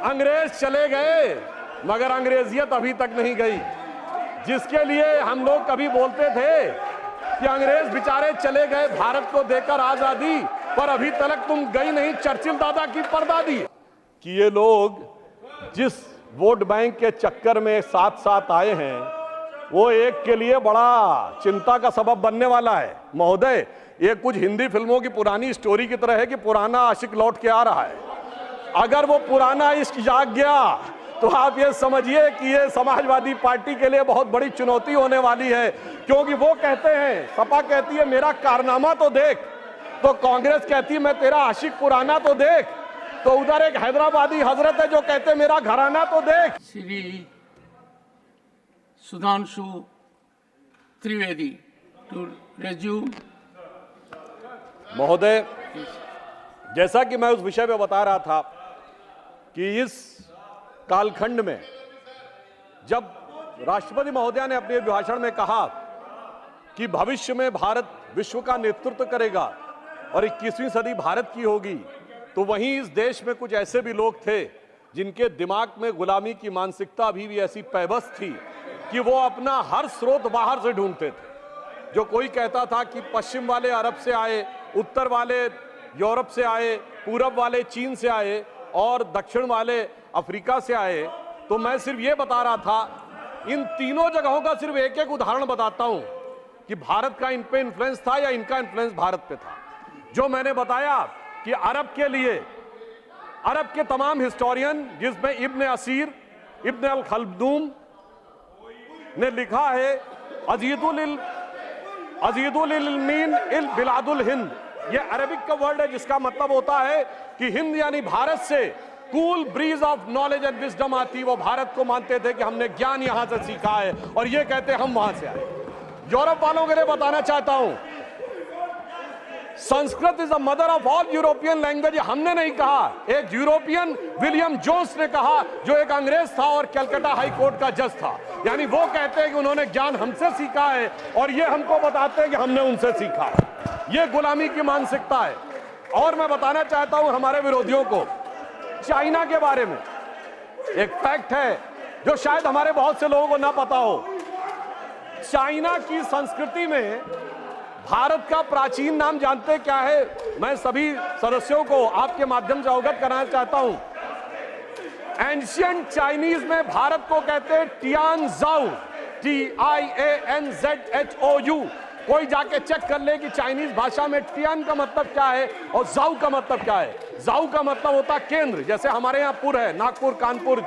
अंग्रेज चले गए मगर अंग्रेजियत अभी तक नहीं गई। जिसके लिए हम लोग कभी बोलते थे कि अंग्रेज बेचारे चले गए भारत को देकर आजादी, पर अभी तक तुम गई नहीं चर्चिल दादा की परदादी। कि ये लोग जिस वोट बैंक के चक्कर में साथ साथ आए हैं वो एक के लिए बड़ा चिंता का सबब बनने वाला है। महोदय, ये कुछ हिंदी फिल्मों की पुरानी स्टोरी की तरह है कि पुराना आशिक लौट के आ रहा है। अगर वो पुराना इश्क जाग गया तो आप ये समझिए कि ये समाजवादी पार्टी के लिए बहुत बड़ी चुनौती होने वाली है, क्योंकि वो कहते हैं, सपा कहती है मेरा कारनामा तो देख, तो कांग्रेस कहती है मैं तेरा आशिक पुराना तो देख, तो उधर एक हैदराबादी हजरत है जो कहते हैं मेरा घराना तो देख। Shri Sudhanshu Trivedi to resume. महोदय, जैसा कि मैं उस विषय में बता रहा था कि इस कालखंड में जब राष्ट्रपति महोदय ने अपने भाषण में कहा कि भविष्य में भारत विश्व का नेतृत्व करेगा और 21वीं सदी भारत की होगी, तो वहीं इस देश में कुछ ऐसे भी लोग थे जिनके दिमाग में गुलामी की मानसिकता अभी भी ऐसी पैबस्त थी कि वो अपना हर स्रोत बाहर से ढूंढते थे। जो कोई कहता था कि पश्चिम वाले अरब से आए, उत्तर वाले यूरोप से आए, पूरब वाले चीन से आए और दक्षिण वाले अफ्रीका से आए, तो मैं सिर्फ ये बता रहा था, इन तीनों जगहों का सिर्फ एक एक उदाहरण बताता हूं कि भारत का इन पे इन्फ्लुएंस था या इनका इन्फ्लुएंस भारत पे था। जो मैंने बताया कि अरब के लिए अरब के तमाम हिस्टोरियन, जिसमें इब्न असीर, इब्न अल खल्दूम ने लिखा है अजीदुल इल्मीन इल बिलादुल हिंद, ये अरबिक का वर्ड है जिसका मतलब होता है कि हिंद यानी भारत से cool bridge of knowledge and wisdom आती। वो भारत को मानते थे कि हमने ज्ञान यहां से सीखा है और ये कहते हम वहां से आए। यूरोप वालों के लिए बताना चाहता हूं, Sanskrit is the mother of all European language. हमने नहीं कहा, एक यूरोपियन विलियम जोन्स ने कहा, जो एक अंग्रेज था और कलकत्ता हाई कोर्ट का जज था। यानी वो कहते हैं कि उन्होंने ज्ञान हमसे सीखा है और ये हमको बताते हैं कि हमने उनसे सीखा। ये गुलामी की मानसिकता है। और मैं बताना चाहता हूं हमारे विरोधियों को चाइना के बारे में एक फैक्ट है जो शायद हमारे बहुत से लोगों को ना पता हो। चाइना की संस्कृति में भारत का प्राचीन नाम जानते क्या है? मैं सभी सदस्यों को आपके माध्यम से अवगत कराना चाहता हूं। एंशियंट चाइनीज में भारत को कहते हैं टियानजाओ, TIANZHOU। कोई जाके चेक कर ले कि चाइनीज भाषा में टियान का मतलब क्या है और जाऊ का मतलब क्या है। जाऊ का मतलब होता केंद्र, जैसे हमारे यहाँ पुर है, नागपुर, कानपुर,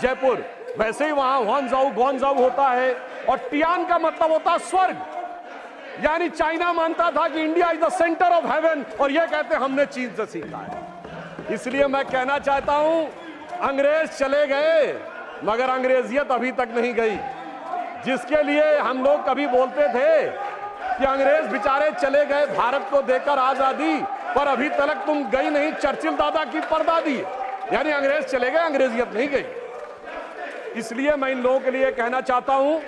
जयपुर, वैसे ही वहां हुआनजाऊ, ग्वानजाऊ होता है। और टियान का मतलब होता स्वर्ग। यानी चाइना मानता था कि India is the centre of haven और यह कहते हमने चीन से सीखा है। इसलिए मैं कहना चाहता हूं, अंग्रेज चले गए मगर अंग्रेजियत अभी तक नहीं गई। जिसके लिए हम लोग कभी बोलते थे कि अंग्रेज बेचारे चले गए भारत को देकर आजादी, पर अभी तक तुम गई नहीं चर्चिल दादा की परदादी। यानी अंग्रेज चले गए, अंग्रेजियत नहीं गई। इसलिए मैं इन लोगों के लिए कहना चाहता हूं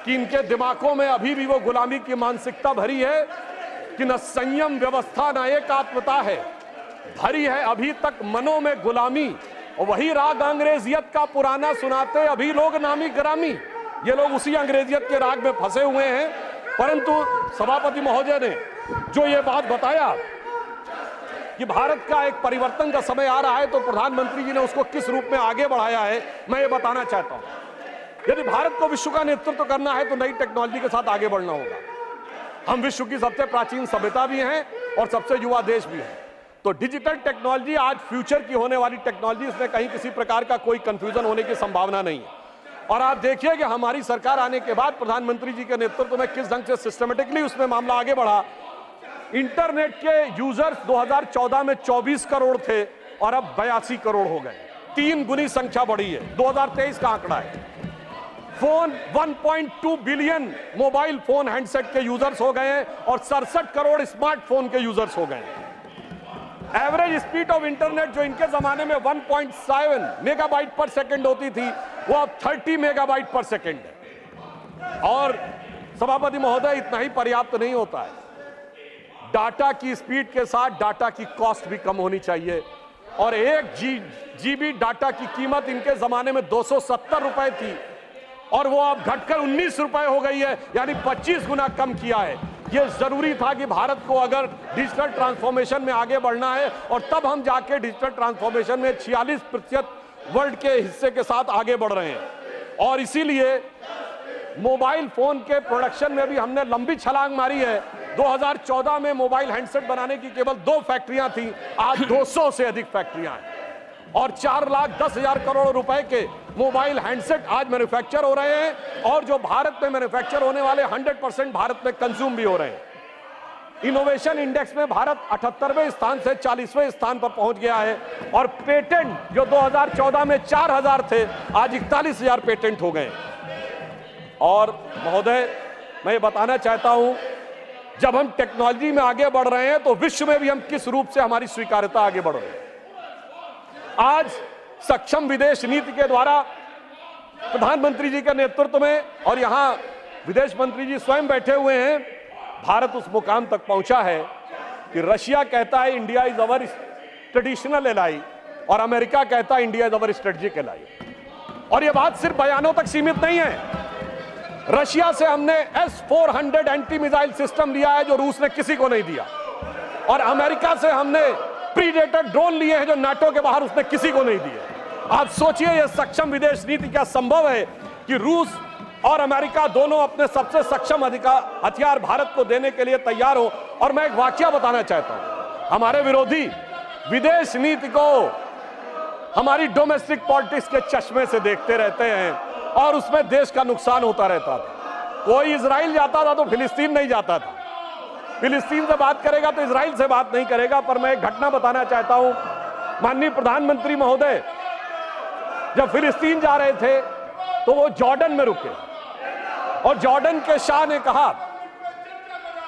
कि इनके दिमागों में अभी भी वो गुलामी की मानसिकता भरी है कि न संयम व्यवस्था न एकात्मता है, भरी है अभी तक मनों में गुलामी। और वही राग अंग्रेजियत का पुराना सुनाते अभी लोग नामी ग्रामी। ये लोग उसी अंग्रेजियत के राग में फंसे हुए हैं। परंतु सभापति महोदय ने जो ये बात बताया कि भारत का एक परिवर्तन का समय आ रहा है, तो प्रधानमंत्री जी ने उसको किस रूप में आगे बढ़ाया है, मैं ये बताना चाहता हूं। यदि भारत को विश्व का नेतृत्व करना है तो नई टेक्नोलॉजी के साथ आगे बढ़ना होगा। हम विश्व की सबसे प्राचीन सभ्यता भी हैं और सबसे युवा देश भी है। तो डिजिटल टेक्नोलॉजी आज फ्यूचर की होने वाली टेक्नोलॉजी, इसमें कहीं किसी प्रकार का कोई कंफ्यूजन होने की संभावना नहीं है। और आप देखिए कि हमारी सरकार आने के बाद प्रधानमंत्री जी के नेतृत्व में किस ढंग से सिस्टमेटिकली उसमें मामला आगे बढ़ा। इंटरनेट के यूजर्स 2014 में 24 करोड़ थे और अब 82 करोड़ हो गए, 3 गुनी संख्या बढ़ी है। 2023 का आंकड़ा है। Phone 1.2 billion mobile phone handset के यूजर्स हो गए हैं और 67 करोड़ स्मार्टफोन के यूजर्स हो गए हैं। एवरेज स्पीड ऑफ इंटरनेट जो इनके जमाने में 1.7 मेगाबाइट पर सेकंड होती थी, वो अब 30 मेगाबाइट पर सेकंड है। और सभापति महोदय, इतना ही पर्याप्त नहीं होता है। डाटा की स्पीड के साथ डाटा की कॉस्ट भी कम होनी चाहिए। और 1 GB डाटा की कीमत इनके जमाने में 270 रुपए थी और वो अब घटकर 19 रुपए हो गई है, यानी 25 गुना कम किया है। ये जरूरी था कि भारत को अगर डिजिटल ट्रांसफॉर्मेशन में आगे बढ़ना है और तब हम जाके डिजिटल ट्रांसफॉर्मेशन में 46% वर्ल्ड के हिस्से के साथ आगे बढ़ रहे हैं। और इसीलिए मोबाइल फोन के प्रोडक्शन में भी हमने लंबी छलांग मारी है। 2014 में मोबाइल हैंडसेट बनाने की केवल 2 फैक्ट्रियां थी, आज 200 से अधिक फैक्ट्रियां हैं और 4,10,000 करोड़ रुपए के मोबाइल हैंडसेट आज मैन्युफैक्चर हो रहे हैं और जो भारत में मैन्युफैक्चर होने वाले 100% भारत में कंज्यूम भी हो रहे हैं। इनोवेशन इंडेक्स में भारत 78वें स्थान से 40वें स्थान पर पहुंच गया है और पेटेंट जो 2014 में 4,000 थे, आज 41,000 पेटेंट हो गए। और महोदय, मैं ये बताना चाहता हूं, जब हम टेक्नोलॉजी में आगे बढ़ रहे हैं तो विश्व में भी हम किस रूप से हमारी स्वीकार्यता आगे बढ़ रही है। आज सक्षम विदेश नीति के द्वारा प्रधानमंत्री जी के नेतृत्व में, और यहां विदेश मंत्री जी स्वयं बैठे हुए हैं, भारत उस मुकाम तक पहुंचा है कि रशिया कहता है India is our traditional ally और अमेरिका कहता है India is our strategic ally. और यह बात सिर्फ बयानों तक सीमित नहीं है। रशिया से हमने S-400 एंटी मिसाइल सिस्टम लिया है जो रूस ने किसी को नहीं दिया, और अमेरिका से हमने प्रीडेटर ड्रोन लिए हैं जो नाटो के बाहर उसने किसी को नहीं दिए। आप सोचिए यह सक्षम विदेश नीति क्या संभव है कि रूस और अमेरिका दोनों अपने सबसे सक्षम हथियार भारत को देने के लिए तैयार हो। और मैं एक वाकया बताना चाहता हूं, हमारे विरोधी विदेश नीति को हमारी डोमेस्टिक पॉलिटिक्स के चश्मे से देखते रहते हैं और उसमें देश का नुकसान होता रहता था। कोई इजराइल जाता था तो फिलिस्तीन नहीं जाता था, फिलिस्तीन से बात करेगा तो इजराइल से बात नहीं करेगा। पर मैं एक घटना बताना चाहता हूं, माननीय प्रधानमंत्री महोदय जब फिलिस्तीन जा रहे थे तो वो जॉर्डन में रुके और जॉर्डन के शाह ने कहा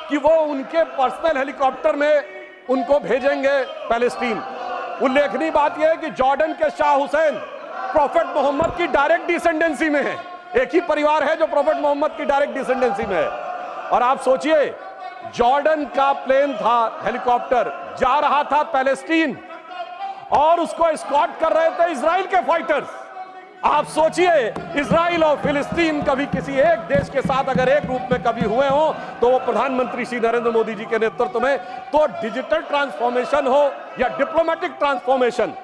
कि वो उनके पर्सनल हेलीकॉप्टर में उनको भेजेंगे पैलेस्टीन। उल्लेखनीय बात यह है कि जॉर्डन के शाह हुसैन प्रोफेट मोहम्मद की डायरेक्ट डिसेंडेंसी में है, एक ही परिवार है जो प्रोफेट मोहम्मद की डायरेक्ट डिसेंडेंसी में है। और आप सोचिए, जॉर्डन का प्लेन था, हेलीकॉप्टर जा रहा था पैलेस्टीन और उसको एस्कॉर्ट कर रहे थे इजराइल के फाइटर्स। आप सोचिए, इजराइल और फिलिस्तीन कभी किसी एक देश के साथ अगर एक रूप में कभी हुए हो तो वो प्रधानमंत्री श्री नरेंद्र मोदी जी के नेतृत्व में। तो डिजिटल ट्रांसफॉर्मेशन हो या डिप्लोमेटिक ट्रांसफॉर्मेशन,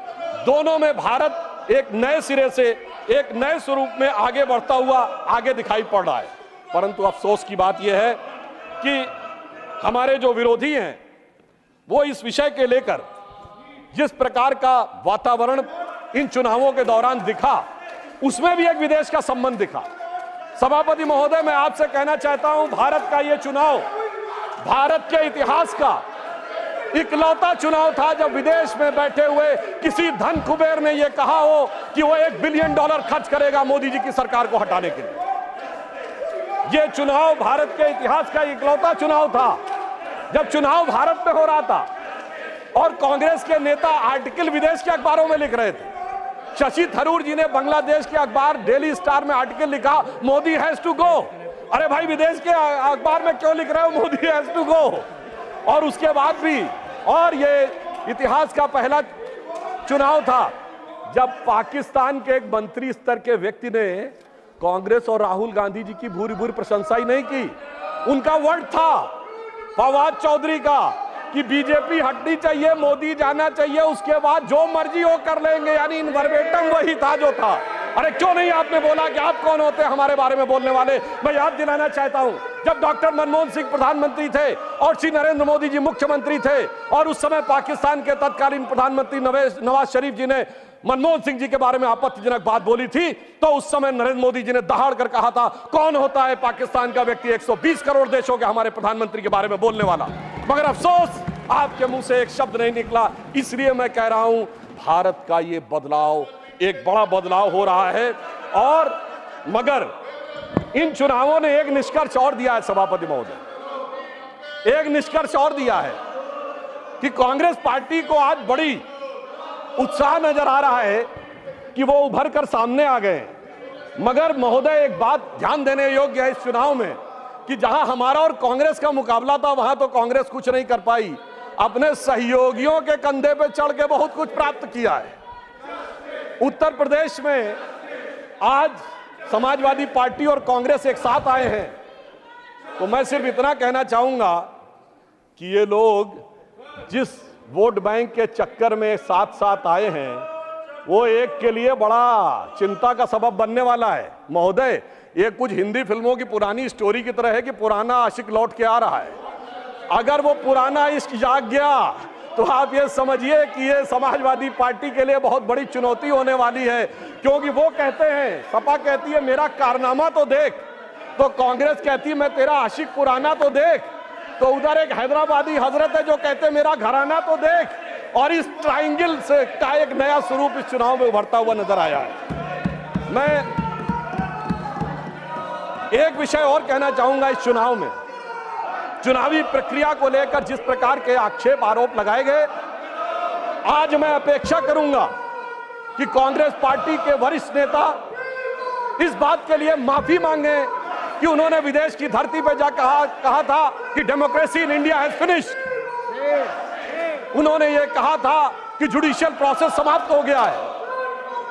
दोनों में भारत एक नए सिरे से एक नए स्वरूप में आगे बढ़ता हुआ आगे दिखाई पड़ रहा है। परंतु अफसोस की बात यह है कि हमारे जो विरोधी हैं वो इस विषय के लेकर जिस प्रकार का वातावरण इन चुनावों के दौरान दिखा, उसमें भी एक विदेश का संबंध दिखा। सभापति महोदय, मैं आपसे कहना चाहता हूं, भारत का यह चुनाव भारत के इतिहास का इकलौता चुनाव था जब विदेश में बैठे हुए किसी धन कुबेर ने यह कहा हो कि वो $1 बिलियन खर्च करेगा मोदी जी की सरकार को हटाने के लिए। यह चुनाव भारत के इतिहास का इकलौता चुनाव था जब चुनाव भारत में हो रहा था और कांग्रेस के नेता आर्टिकल विदेश के अखबारों में लिख रहे थे। शशि थरूर जी ने बांग्लादेश के अखबार डेली स्टार में आर्टिकल लिखा, मोदी हैज टू गो। अरे भाई, विदेश के अखबार में क्यों लिख रहे हो मोदी हैज टू गो? और उसके बाद भी, और ये इतिहास का पहला चुनाव था जब पाकिस्तान के एक मंत्री स्तर के व्यक्ति ने कांग्रेस और राहुल गांधी जी की भूरी भूरी प्रशंसा ही नहीं की। उनका वर्ड था फवाद चौधरी का कि बीजेपी हटनी चाहिए, मोदी जाना चाहिए, उसके बाद जो मर्जी हो कर लेंगे, यानी इन वर्बेटम वही था जो था। अरे क्यों नहीं आपने बोला कि आप कौन होते हैं हमारे बारे में बोलने वाले? मैं याद दिलाना चाहता हूं, जब डॉक्टर मनमोहन सिंह प्रधानमंत्री थे और श्री नरेंद्र मोदी जी मुख्यमंत्री थे और उस समय पाकिस्तान के तत्कालीन प्रधानमंत्री नवाज शरीफ जी ने मनमोहन सिंह जी के बारे में आपत्तिजनक बात बोली थी, तो उस समय नरेंद्र मोदी जी ने दहाड़ कर कहा था, कौन होता है पाकिस्तान का व्यक्ति 120 करोड़ देशों के हमारे प्रधानमंत्री के बारे में बोलने वाला? मगर अफसोस, आपके मुंह से एक शब्द नहीं निकला। इसलिए मैं कह रहा हूं, भारत का ये बदलाव एक बड़ा बदलाव हो रहा है। और मगर इन चुनावों ने एक निष्कर्ष और दिया है सभापति महोदय, एक निष्कर्ष और दिया है कि कांग्रेस पार्टी को आज बड़ी उत्साह नजर आ रहा है कि वो उभर कर सामने आ गए। मगर महोदय, एक बात ध्यान देने योग्य है इस चुनाव में कि जहां हमारा और कांग्रेस का मुकाबला था वहां तो कांग्रेस कुछ नहीं कर पाई, अपने सहयोगियों के कंधे पे चढ़ के बहुत कुछ प्राप्त किया है। उत्तर प्रदेश में आज समाजवादी पार्टी और कांग्रेस एक साथ आए हैं, तो मैं सिर्फ इतना कहना चाहूंगा कि ये लोग जिस वोट बैंक के चक्कर में साथ साथ आए हैं वो एक के लिए बड़ा चिंता का सबब बनने वाला है। महोदय, ये कुछ हिंदी फिल्मों की पुरानी स्टोरी की तरह है कि पुराना आशिक लौट के आ रहा है। अगर वो पुराना इश्क जाग गया तो आप ये समझिए कि ये समाजवादी पार्टी के लिए बहुत बड़ी चुनौती होने वाली है, क्योंकि वो कहते हैं, सपा कहती है मेरा कारनामा तो देख, तो कांग्रेस कहती है मैं तेरा आशिक पुराना तो देख, तो उधर एक हैदराबादी हजरत है जो कहते हैं मेरा घराना तो देख, और इस ट्रायंगल से का एक नया स्वरूप इस चुनाव में उभरता हुआ नजर आया है। मैं एक विषय और कहना चाहूंगा, इस चुनाव में चुनावी प्रक्रिया को लेकर जिस प्रकार के आक्षेप आरोप लगाए गए, आज मैं अपेक्षा करूंगा कि कांग्रेस पार्टी के वरिष्ठ नेता इस बात के लिए माफी मांगे कि उन्होंने विदेश की धरती पर जा कहा था कि democracy in India has finished. उन्होंने ये कहा था कि जुडिशियल प्रोसेस समाप्त हो गया है।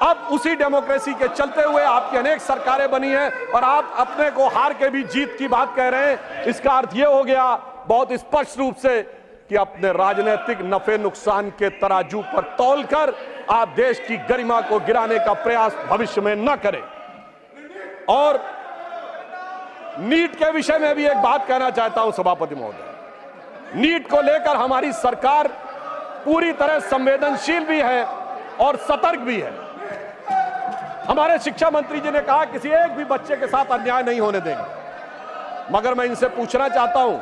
अब उसी डेमोक्रेसी के चलते हुए आपकी अनेक सरकारें बनी हैं और आप अपने को हार के भी जीत की बात कह रहे हैं। इसका अर्थ यह हो गया बहुत स्पष्ट रूप से कि अपने राजनीतिक नफे नुकसान के तराजू पर तौलकर आप देश की गरिमा को गिराने का प्रयास भविष्य में न करें। और नीट के विषय में भी एक बात कहना चाहता हूं सभापति महोदय, नीट को लेकर हमारी सरकार पूरी तरह संवेदनशील भी है और सतर्क भी है। हमारे शिक्षा मंत्री जी ने कहा किसी एक भी बच्चे के साथ अन्याय नहीं होने देंगे, मगर मैं इनसे पूछना चाहता हूं,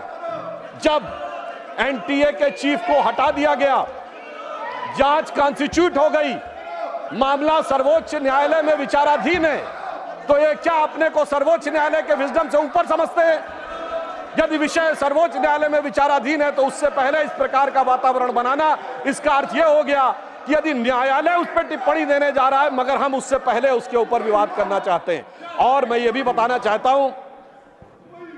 जब एनटीए के चीफ को हटा दिया गया, जांच कॉन्स्टिट्यूट हो गई, मामला सर्वोच्च न्यायालय में विचाराधीन है, तो ये क्या अपने को सर्वोच्च न्यायालय के विजडम से ऊपर समझते हैं? यदि विषय सर्वोच्च न्यायालय में विचाराधीन है तो उससे पहले इस प्रकार का वातावरण बनाना, इसका अर्थ यह हो गया कि यदि न्यायालय उस पर टिप्पणी देने जा रहा है मगर हम उससे पहले उसके ऊपर विवाद करना चाहते हैं। और मैं ये भी बताना चाहता हूं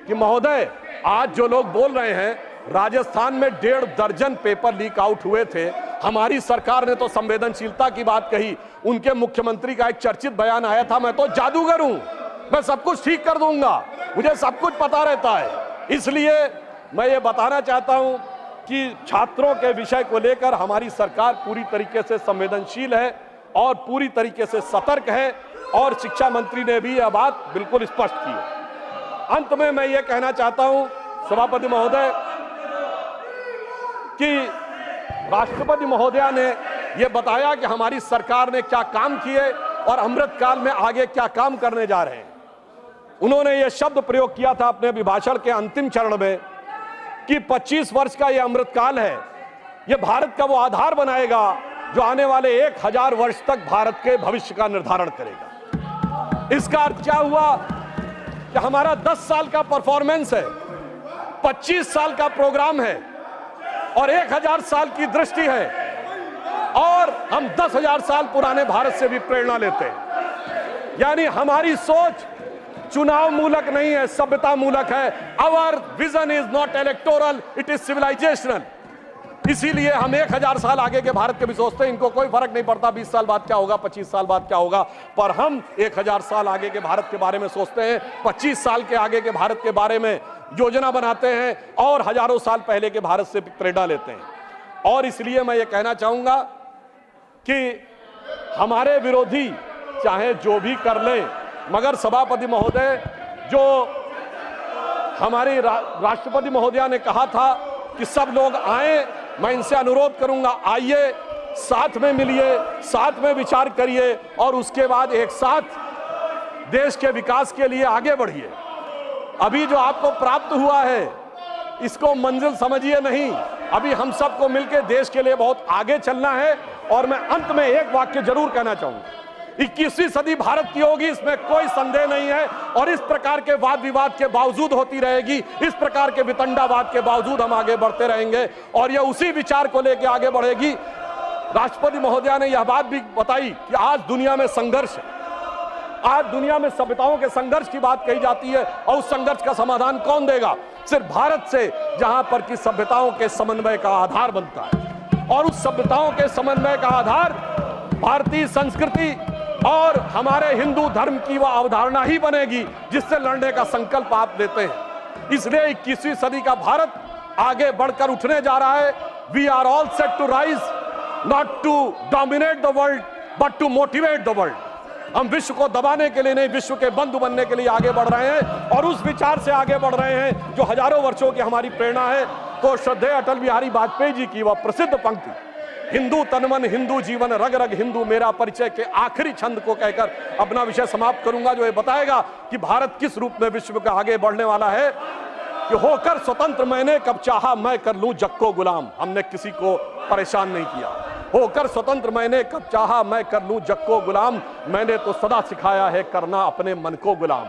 कि महोदय, आज जो लोग बोल रहे हैं, राजस्थान में 1.5 दर्जन पेपर लीक आउट हुए थे, हमारी सरकार ने तो संवेदनशीलता की बात कही। उनके मुख्यमंत्री का एक चर्चित बयान आया था, मैं तो जादूगर हूं, मैं सब कुछ ठीक कर दूंगा, मुझे सब कुछ पता रहता है। इसलिए मैं ये बताना चाहता हूं कि छात्रों के विषय को लेकर हमारी सरकार पूरी तरीके से संवेदनशील है और पूरी तरीके से सतर्क है, और शिक्षा मंत्री ने भी यह बात बिल्कुल स्पष्ट की है। अंत में मैं ये कहना चाहता हूं सभापति महोदय कि राष्ट्रपति महोदया ने यह बताया कि हमारी सरकार ने क्या काम किए और अमृतकाल में आगे क्या काम करने जा रहे हैं। उन्होंने यह शब्द प्रयोग किया था अपने अभिभाषण के अंतिम चरण में कि 25 वर्ष का यह अमृतकाल है, यह भारत का वो आधार बनाएगा जो आने वाले 1000 वर्ष तक भारत के भविष्य का निर्धारण करेगा। इसका अर्थ क्या हुआ कि हमारा 10 साल का परफॉर्मेंस है, 25 साल का प्रोग्राम है और 1000 साल की दृष्टि है, और हम 10,000 साल पुराने भारत से भी प्रेरणा लेते हैं। यानी हमारी सोच चुनाव मूलक नहीं है, सभ्यता मूलक है। Our vision is not electoral, it is civilizational. इसीलिए हम 1000 साल आगे के भारत के भी सोचते हैं। इनको कोई फर्क नहीं पड़ता 20 साल बाद क्या होगा, 25 साल बाद क्या होगा, पर हम 1000 साल आगे के भारत के बारे में सोचते हैं, 25 साल के आगे के भारत के बारे में योजना बनाते हैं और हजारों साल पहले के भारत से प्रेरणा लेते हैं। और इसलिए मैं ये कहना चाहूंगा कि हमारे विरोधी चाहे जो भी कर लें, मगर सभापति महोदय, जो हमारी राष्ट्रपति महोदया ने कहा था कि सब लोग आए, मैं इनसे अनुरोध करूंगा, आइए, साथ में मिलिए, साथ में विचार करिए और उसके बाद एक साथ देश के विकास के लिए आगे बढ़िए। अभी जो आपको प्राप्त हुआ है इसको मंजिल समझिए नहीं, अभी हम सबको मिलकर देश के लिए बहुत आगे चलना है। और मैं अंत में एक वाक्य जरूर कहना चाहूंगा, 21वीं सदी भारत की होगी, इसमें कोई संदेह नहीं है, और इस प्रकार के वाद विवाद के बावजूद होती रहेगी, इस प्रकार के वितंडावाद के बावजूद हम आगे बढ़ते रहेंगे और यह उसी विचार को लेकर आगे बढ़ेगी। राष्ट्रपति महोदया ने यह बात भी बताई कि आज दुनिया में संघर्ष है, आज दुनिया में सभ्यताओं के संघर्ष की बात कही जाती है और उस संघर्ष का समाधान कौन देगा। सिर्फ भारत से, जहां पर कि सभ्यताओं के समन्वय का आधार बनता है। और उस सभ्यताओं के समन्वय का आधार भारतीय संस्कृति और हमारे हिंदू धर्म की वह अवधारणा ही बनेगी जिससे लड़ने का संकल्प आप लेते हैं। इसलिए 21वीं सदी का भारत आगे बढ़कर उठने जा रहा है। We are all set to rise, not to dominate the world but to motivate the world. हम विश्व को दबाने के लिए नहीं, विश्व के बंधु बनने के लिए आगे बढ़ रहे हैं और उस विचार से आगे बढ़ रहे हैं जो हजारों वर्षों की हमारी प्रेरणा है। तो श्रद्धेय अटल बिहारी वाजपेयी जी की वह प्रसिद्ध पंक्ति, हिंदू तन मन हिंदू जीवन रग रग हिंदू मेरा परिचय, के आखिरी छंद को कहकर अपना विषय समाप्त करूंगा, जो ये बताएगा कि भारत किस रूप में विश्व का आगे बढ़ने वाला है। कि होकर स्वतंत्र मैंने कब चाहा मैं कर लूं जग को गुलाम। हमने किसी को परेशान नहीं किया। होकर स्वतंत्र मैंने कब चाहा मैं कर लूं जग को गुलाम, मैंने तो सदा सिखाया है करना अपने मन को गुलाम।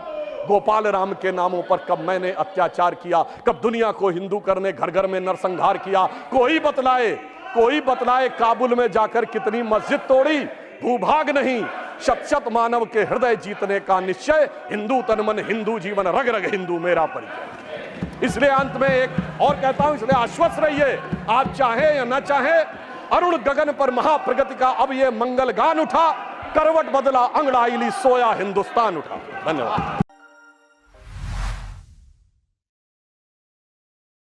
गोपाल राम के नामों पर कब मैंने अत्याचार किया, कब दुनिया को हिंदू करने घर घर में नरसंहार किया। कोई बतलाए काबुल में जाकर कितनी मस्जिद तोड़ी। भूभाग नहीं शत शत मानव के हृदय जीतने का निश्चय, हिंदू तन मन हिंदू जीवन रग रग हिंदू मेरा परिचय। इसलिए अंत में एक और कहता हूं, इसलिए आश्वस्त रहिए, आप चाहें या न चाहें, अरुण गगन पर महाप्रगति का अब ये मंगल गान उठा, करवट बदला अंगड़ाई ली सोया हिंदुस्तान उठा। धन्यवाद।